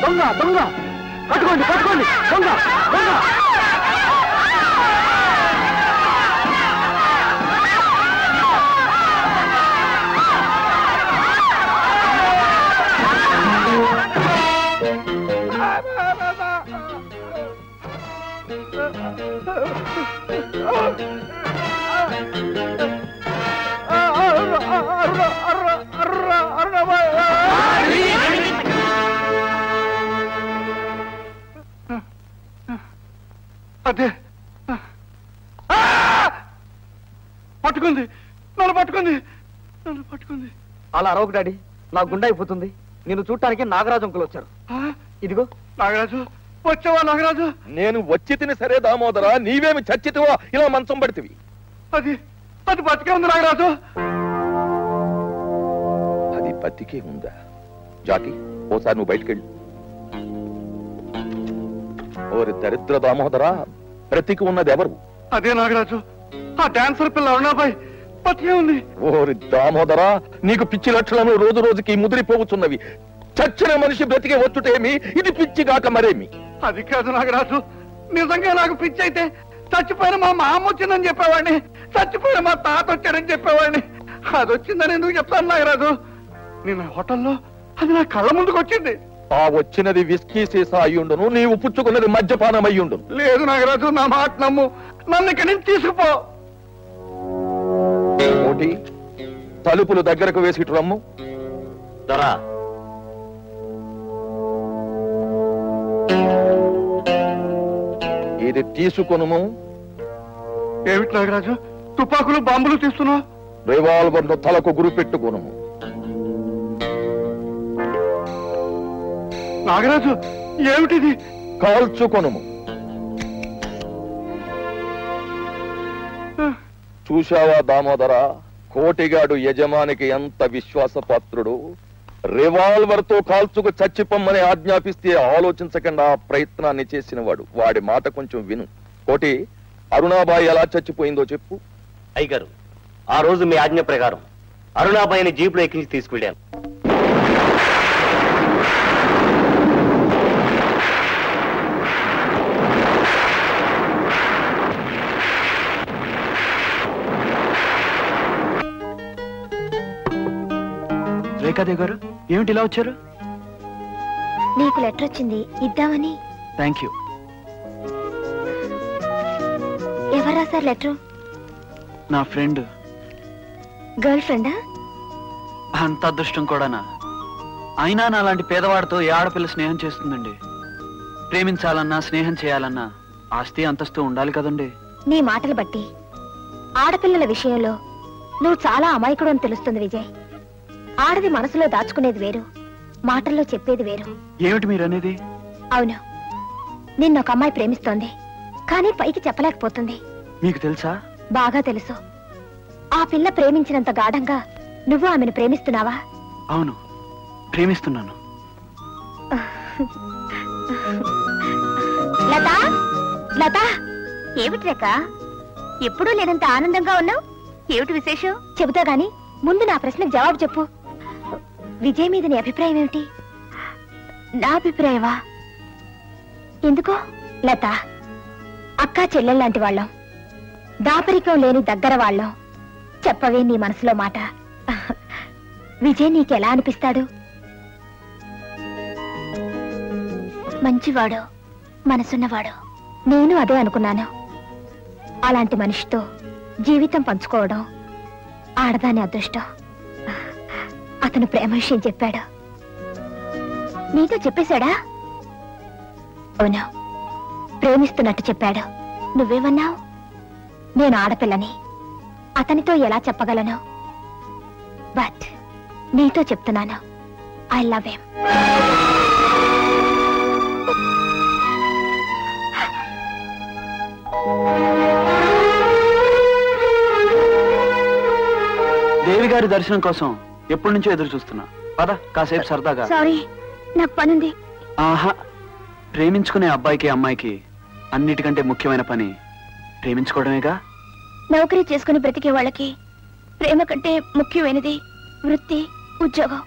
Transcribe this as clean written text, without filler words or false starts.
దొంగ దొంగ పట్టుకోండి పట్టుకోండి దొంగ దొంగ అదే పట్టుకుంది నన్ను పట్టుకుంది నన్ను పట్టుకుంది. అలా అరవకు డాడీ, నా గుండె అయిపోతుంది. నేను చూడటానికి నాగరాజు అంకుల్ వచ్చారు. ఇదిగో. నాగరాజు వచ్చావా? నాగరాజు నేను వచ్చి తిని సరే దామోదరా, నీవేమి చచ్చితివో ఇలా మంచం పడితివి. అది అది బతికే ఉంది నాగరాజు. అది బతికే ఉందా? జాకి ఓసారి నువ్వు బయటకెళ్ళి. ఓరి దరిద్ర దామోదరా, బ్రతికి ఉన్నది ఎవరు? అదే నాగరాజు, ఆ డాన్సర్ పిల్ల అరుణాబాయ్ బతికే ఉంది. ఓరి దామోదరా, నీకు పిచ్చి లక్షణాలు రోజు రోజుకి ముదిరిపోతున్నవి. చచ్చిన మనిషి బ్రతికే వచ్చుటేమి, ఇది పిచ్చిగాక మరేమి? అది కాదు నాగరాజు, నిజంగా నాకు పిచ్చి అయితే చచ్చిపోయిన మా అమ్మ వచ్చిందని చెప్పేవాడిని, చచ్చిపోయిన మా తాత వచ్చాడని చెప్పేవాడిని. అది వచ్చిందని ఎందుకు చెప్తాను నాగరాజు? నిన్న హోటల్లో అది నా కళ్ళ ముందుకు వచ్చింది. ఆ వచ్చినది విస్కీ సీసా అయ్యుండును, నీవు పుచ్చుకున్నది మద్యపానం అయ్యుండును. లేదు నాగరాజు, నా మాట నమ్ము, నన్ను ఇక్కడి నుంచి తీసుకుపో. కోటి తలుపులు దగ్గరకు వేసి రమ్ము. దొరా ఇది తీసుకొనుము. ఏమిటి నాగరాజు, తుపాకులు బాంబులు తీస్తున్నావు? రివాల్వర్ ను తలకు గురి పెట్టుకొనుము. నాగరాజు ఏమిటిది? కాల్చుకొనుము. చూశావా దామోదరా, కోటిగాడు యజమానికి ఎంత విశ్వాసపాత్రుడు. రివాల్వర్ తో కాల్చుకు చచ్చిపోమ్మని ఆజ్ఞాపిస్తే ఆలోచించకుండా ఆ ప్రయత్నాన్ని చేసినవాడు. వాడి మాట కొంచెం విను. కోటి, అరుణాబాయి ఎలా చచ్చిపోయిందో చెప్పు. అయ్యగారు, ఆ రోజు మీ ఆజ్ఞ ప్రకారం అరుణాబాయిని జీపులో ఎక్కించి తీసుకెళ్ళాను. రేఖాదేవి గారు, ఏమిటి ఇలా వచ్చారు? నీకు లెటర్ వచ్చింది, ఇద్దామని. Thank you. ఎవరు రాశారు లెటరు? నా ఫ్రెండ్. గర్ల్ ఫ్రెండా? అంత అదృష్టం కూడానా? అయినా నా లాంటి పేదవాడితో ఏ ఆడపిల్ల స్నేహం చేస్తుందండి? ప్రేమించాలన్నా స్నేహం చేయాలన్నా ఆస్తి అంతస్తు ఉండాలి కదండి. నీ మాటలు బట్టి ఆడపిల్లల విషయంలో నువ్వు చాలా అమాయకుడు అని తెలుస్తుంది విజయ్. ఆడది మనసులో దాచుకునేది వేరు, మాటల్లో చెప్పేది వేరు. ఏమిటి మీరనేది? అవును, నిన్నొక అమ్మాయి ప్రేమిస్తోంది, కానీ పైకి చెప్పలేకపోతుంది. మీకు తెలుసా? బాగా తెలుసు. ఆ పిల్ల ప్రేమించినంత గాఢంగా నువ్వు ఆమెను ప్రేమిస్తున్నావా? అవును, ప్రేమిస్తున్నాను. లత, లత, ఏమిటి రేఖ, ఎప్పుడూ లేనంత ఆనందంగా ఉన్నావు? ఏమిటి విశేషం? చెబుతా గాని ముందు నా ప్రశ్నకు జవాబు చెప్పు. విజయ్ మీద నీ అభిప్రాయం ఏమిటి? నా అభిప్రాయమా? ఎందుకో? లత, అక్కా చెల్లెల్లాంటి వాళ్ళం, దాపరికం లేని దగ్గర వాళ్ళం. చెప్పవే నీ మనసులో మాట. విజయ్ నీకెలా అనిపిస్తాడు? మంచివాడు, మనసున్నవాడు. నేను అదే అనుకున్నాను. అలాంటి మనిషితో జీవితం పంచుకోవడం ఆడదాని అదృష్టం. అతను ప్రేమ విషయం చెప్పాడు. నీతో చెప్పేశాడా? అవును, ప్రేమిస్తున్నట్టు చెప్పాడు. నువ్వేమన్నావు? నేను ఆడపిల్లని, అతనితో ఎలా చెప్పగలను? బట్ నీతో చెప్తున్నాను, ఐ లవ్ హిమ్. దేవి గారి దర్శనం కోసం ఎప్పటి నుంచో ఎదురు చూస్తున్నా. పద కాసేపు సరదాగా. సారీ, నాకు పనుంది. ఆహా, ప్రేమించుకునే అబ్బాయికి అమ్మాయికి అన్నిటికంటే ముఖ్యమైన పని ప్రేమించుకోవడమేగా. నౌకరీ చేసుకుని బ్రతికే వాళ్ళకి ప్రేమ కంటే ముఖ్యమైనది వృత్తి, ఉద్యోగం.